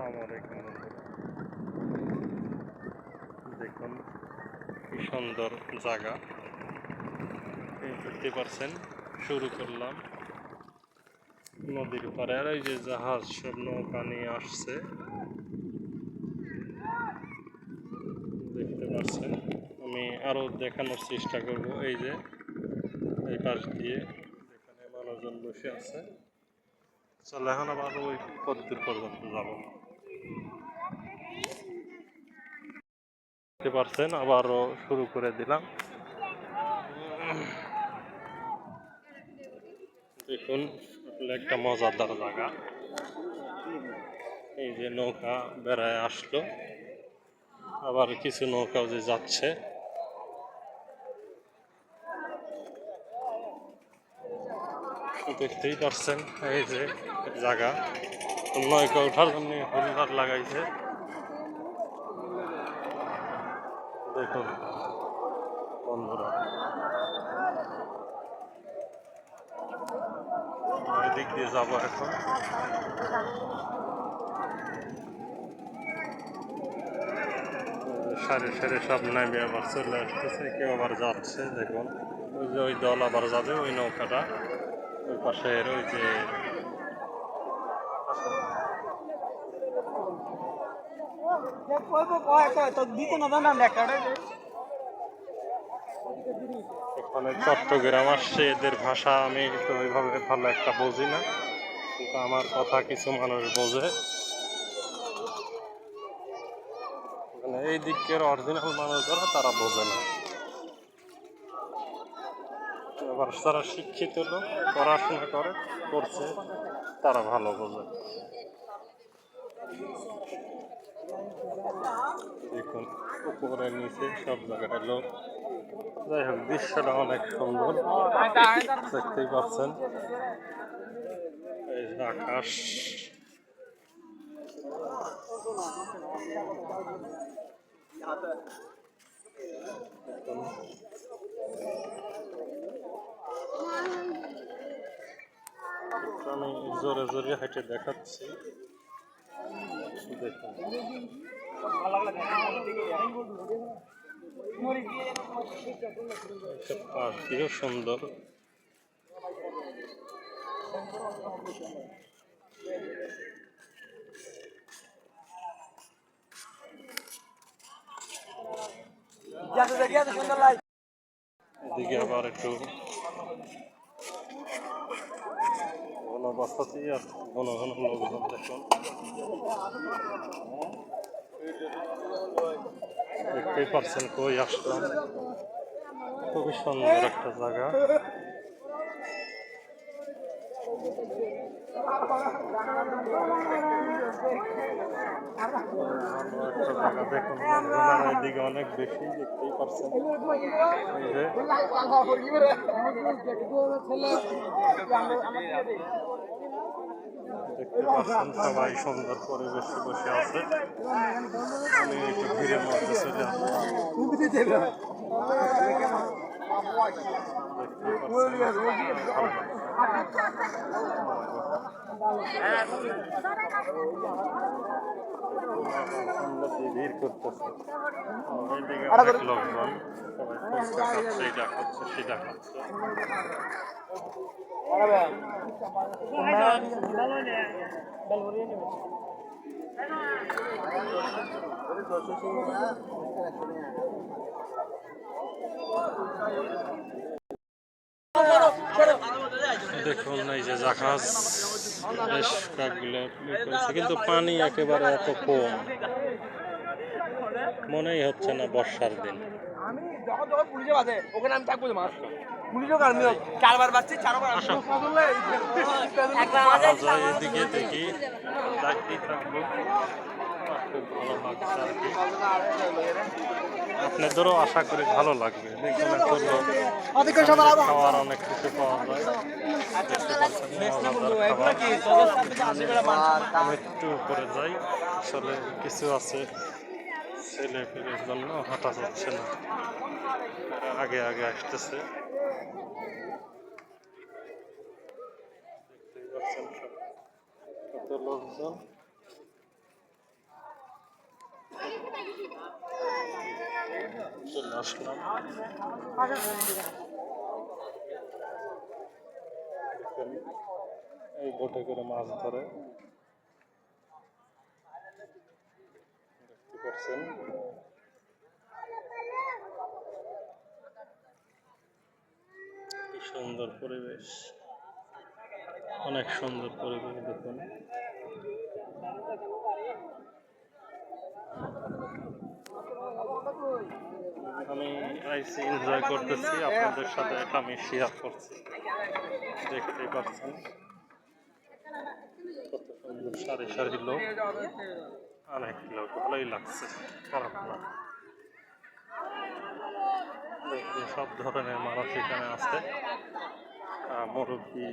আসসালামু আলাইকুম বন্ধুরা, দেখুন কি সুন্দর জায়গা। এই দেখতে পাচ্ছেন, শুরু করলাম নদীর পাড়ে। আর এই যে জাহাজ সব নৌকা নিয়ে আসছে, দেখতে পাচ্ছেন। আমি আরো দেখানোর চেষ্টা করব। এই যে এই পাশ দিয়ে এখানে মানুষজন বসে আছে। চলে এখন আবার ওই কতদূর পর্যন্ত যাব। দেখতে পাচ্ছেন, আবারও শুরু করে দিলাম। দেখুন আসলে একটা মজাদার জায়গা। এই যে নৌকা বেড়ায় আসলো, আবার কিছু নৌকাও যে যাচ্ছে। দেখতেই পারছেন এই যে জায়গা, নৌকা ওঠার জন্য হোল্ডার লাগাইছে। দেখুন বন্ধুরা, এদিক দিয়ে যাবো এখন। সারি সারি সব নামে আবার চলে আসতেছে, কেউ আবার যাচ্ছে। দেখুন ওই যে ওই দল আবার যাবে ওই নৌকাটা ওই পাশের ওই যে এখানে চট্টগ্রাম আসছে। এদের ভাষা আমি তো ওইভাবে ভালো একটা বুঝি না, কিন্তু আমার কথা কিছু মানুষ বোঝে। মানে এই দিকের অরিজিনাল মানুষ যারা, তারা বোঝে না। এবার যারা শিক্ষিত লোক, পড়াশোনা করছে, তারা ভালো বোঝে। দেখুন উপরে নিচে সব জায়গাটা লোক। যাই হোক, দৃশ্যটা অনেক সুন্দর, দেখতেই পাচ্ছেন। এই যে আকাশ, আমি জোরে জোরে হেঁটে দেখাচ্ছি। দেখুন পাশ দিয়েও সুন্দর। এদিকে আবার একটু ঘনবসতি আর ঘন ঘন লোকজন। দেখুন দেখতেই পারছেন কই আসলাম। খুবই সুন্দর একটা জায়গা। দেখুন লোকজনের এদিকে অনেক বেশি, দেখতেই পারছেন। এই যে দেখতে পাচ্ছেন সবাই সুন্দর পরিবেশে বসে আছে। আমি একটু ভিড়ের মধ্যে চলে আসলাম। ভিড় করতেছে, এইদিকে অনেক লোকজন, সবাই ফুচকা খাচ্ছে, এটা খাচ্ছে, সেটা খাচ্ছে। দেখুন এই যে জাহাজ বেশ কয়েকগুলো করেছে, কিন্তু পানি একেবারে এত কম, মনেই হচ্ছে না বর্ষার দিন। আমি যখন যখন পুলিশে বাজে ওখানে আমি থাকবো মাস পুলিশও কারণে চারবার বাজছে, চারবার এদিকে দেখি দেখতেই থাকবো। খুব ভালো লাগছে আর কি, আপনাদেরও আশা করি ভালো লাগবে। দেখুন খাওয়ার অনেক কিছু পাওয়া যায়। আমি একটু উপরে যাই, আসলে কিছু আছে ছেলে পেলের জন্য হাঁটা যাচ্ছে না, আগে আগে আসতেছে। দেখতেই পাচ্ছেন কত লোকজন। চলে আসলাম। এই বোটে করে মাছ ধরে দেখতে পাচ্ছেন। কি সুন্দর পরিবেশ, অনেক সুন্দর পরিবেশ দেখুন। আমি আইসি এনজয় করতেছি, আপনাদের সাথে এটা আমি শেয়ার করছি। দেখতেই পাচ্ছেন কত সুন্দর সারি সারি লোক, অনেক লোক, ভালোই লাগছে, খারাপ না। দেখুন সব ধরনের মানুষ এখানে আছে, মুরব্বী,